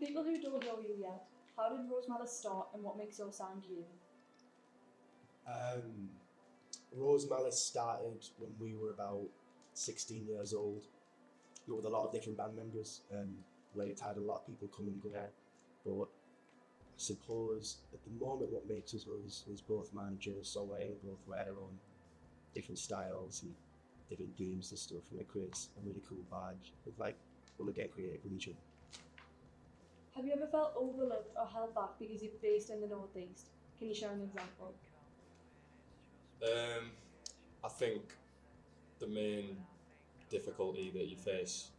people who don't know you yet, how did Malus start and what makes your sound you? Malus started when we were about 16 years old, with a lot of different band members. Where it had a lot of people come and go. But I suppose at the moment what makes us was both managers, songwriting, both write our own different styles and different themes and stuff, and it creates a really cool vibe of like, we'll get creative with each other. Have you ever felt overlooked or held back because you're based in the Northeast? Can you share an example? I think the main difficulty that you face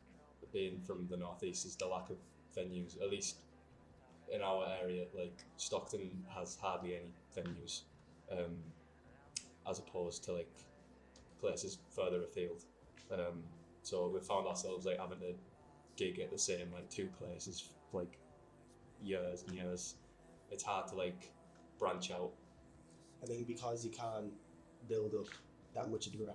being from the Northeast is the lack of venues, at least in our area. Like Stockton has hardly any venues, as opposed to like places further afield. So we found ourselves like having to gig at the same like two places for like years and years. It's hard to like branch out. I think because you can't build up that much of a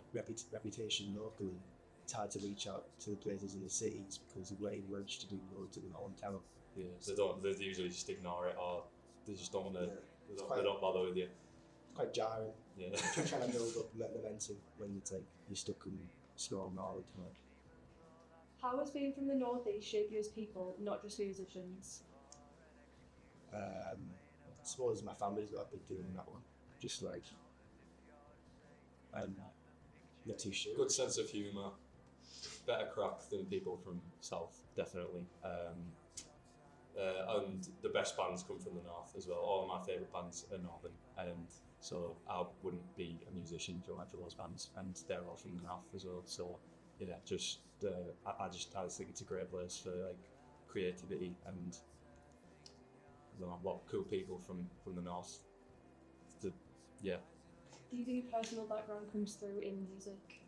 reputation locally, it's hard to reach out to the places in the cities because you're waiting to do loads in their own town. Yeah, they usually just ignore it, or they just don't want to. Yeah, they don't bother with you. It's quite jarring. Yeah. Trying to build up momentum when it's like you're stuck in small knowledge. How has being from the Northeast shaped you as people, not just musicians? I suppose my family's got a big deal in that one. Just like, not too sure. Good sense of humour. Better crack than people from South, definitely. And the best bands come from the North as well. All of my favourite bands are Northern, and so I wouldn't be a musician if it weren't for those bands, and they're all from the North as well. So yeah, I just think it's a great place for like creativity and a lot of cool people from the North. Yeah. Do you think your personal background comes through in music?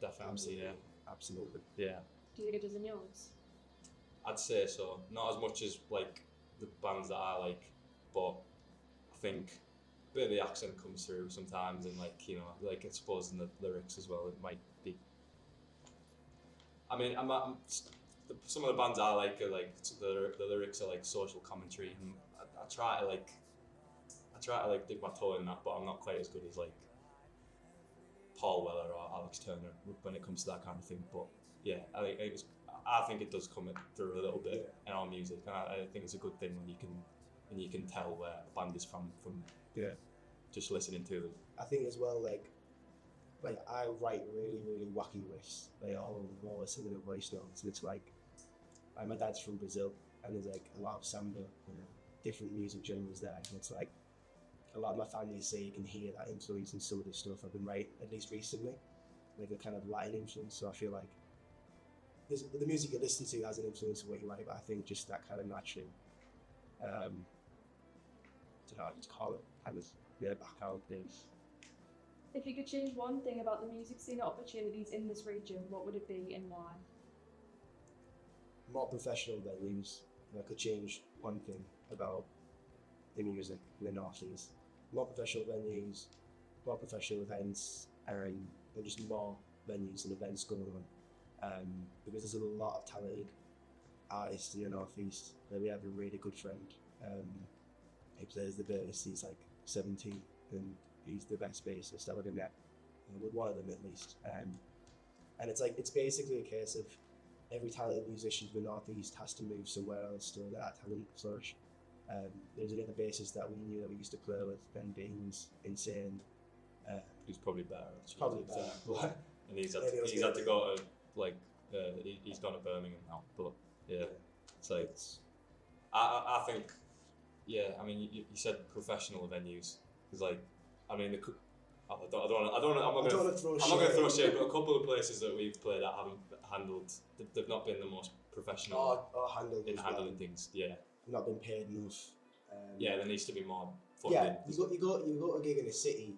Definitely, yeah. Absolutely. Yeah. Do you think it does in yours? I'd say so. Not as much as like the bands that I like, but I think a bit of the accent comes through sometimes, and like like I suppose in the lyrics as well, it might be. I mean, some of the bands I like are like the lyrics are like social commentary, and I try to dip my toe in that, but I'm not quite as good as like Paul Weller or Alex Turner when it comes to that kind of thing. But yeah, I think it does come through a little bit in our music, and I think it's a good thing when you can tell where a band is from just listening to them. I think as well, like I write really, really wacky riffs, like all over similar voice notes, and it's like my dad's from Brazil, and there's like a lot of samba, different music genres there, and it's like a lot of my family say you can hear that influence in some of the stuff I've been writing, at least recently, like a kind of Latin influence. So I feel like the music you listen to has an influence on what you write, but I think just that kind of natural, I don't know how to call it, kind of back out things. If you could change one thing about the music scene opportunities in this region, what would it be and why? More professional venues. I could change one thing about the music in the Northeast. More professional venues, more professional events, and just more venues and events going on. Because there's a lot of talented artists in the Northeast. We have a really good friend. He plays the bass. He's like 17, and he's the best bassist I've ever met. With one of them at least. And it's basically a case of every talented musician from the Northeast has to move somewhere else to let that talent flourish. There's another bassist that we knew that we used to play with, Ben Dean's insane. He's probably better. Probably better. And he's had to go to like he's gone to Birmingham now. But yeah, it's like I think I mean you said professional venues. It's like I'm not going to throw shade, but a couple of places that we've played at haven't handled. They've not been the most professional in handling things. Yeah. Not been paid enough. There needs to be more funding. Yeah, you go to a gig in a city,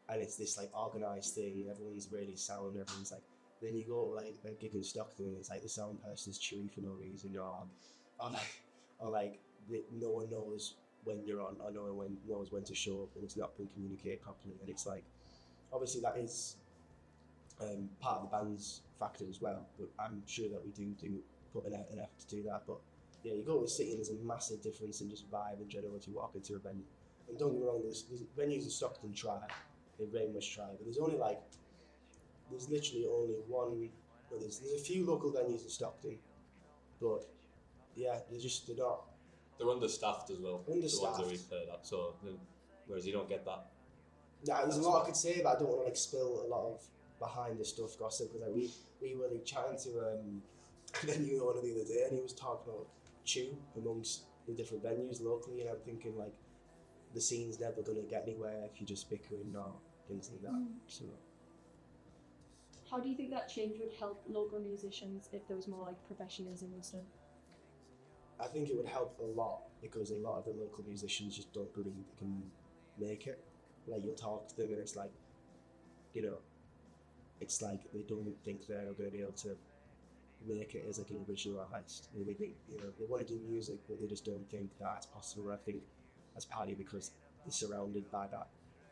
and it's this like organised thing. Everyone's really sound. Everyone's like. Then you go to like a gig in Stockton, and it's like the sound person's chewy for no reason. You're on, or no one knows when you're on, or no one knows when to show up, and it's not been communicated properly. And it's like, obviously that is part of the band's factor as well. But I'm sure that we do put an effort to do that. But yeah, you go to a city and there's a massive difference in just vibe and general as you walk into a venue. And don't get me wrong, there's venues in Stockton try, they very much try, but there's literally only one. Well, there's a few local venues in Stockton, but yeah, they're not They're understaffed as well. The ones that understaffed. we've played at. So whereas you don't get that. Yeah, there's a lot I could say, but I don't want to like spill a lot of behind the stuff gossip because like, we were like chatting to a venue owner the other day, and he was talking about chew amongst the different venues locally, and I'm thinking like the scene's never gonna get anywhere if you're just bickering or things like that. So How do you think that change would help local musicians if there was more like professionalism and stuff? I think it would help a lot because a lot of the local musicians just don't believe they can make it. Like you'll talk to them and it's like, you know, it's like they don't think they're going to be able to make it as like an original artist. They think, you know, they want to do music, but they just don't think that's possible. And I think that's partly because they're surrounded by that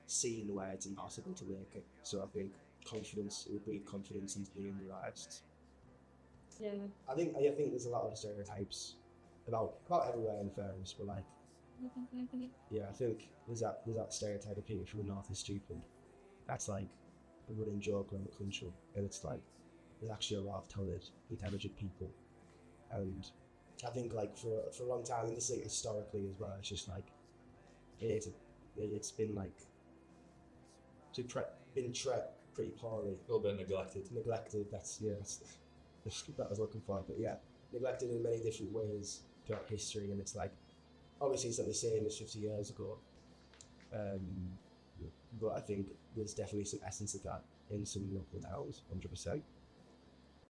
scene where it's impossible to make it. So I think it would breed confidence into being the artists. Yeah. I think there's a lot of stereotypes about everywhere in fairness, but like, yeah, I think there's that stereotype of people from the north is stupid. That's like a running joke around the country, and it's like there's actually a lot of talented, intelligent people, and I think like for a long time, and this like historically as well, it's just like it's been like been treated pretty poorly, A little bit neglected. That's that I was looking for, but yeah, neglected in many different ways throughout history, and it's like obviously it's not the same as 50 years ago, but I think there's definitely some essence of that in some local towns, 100%.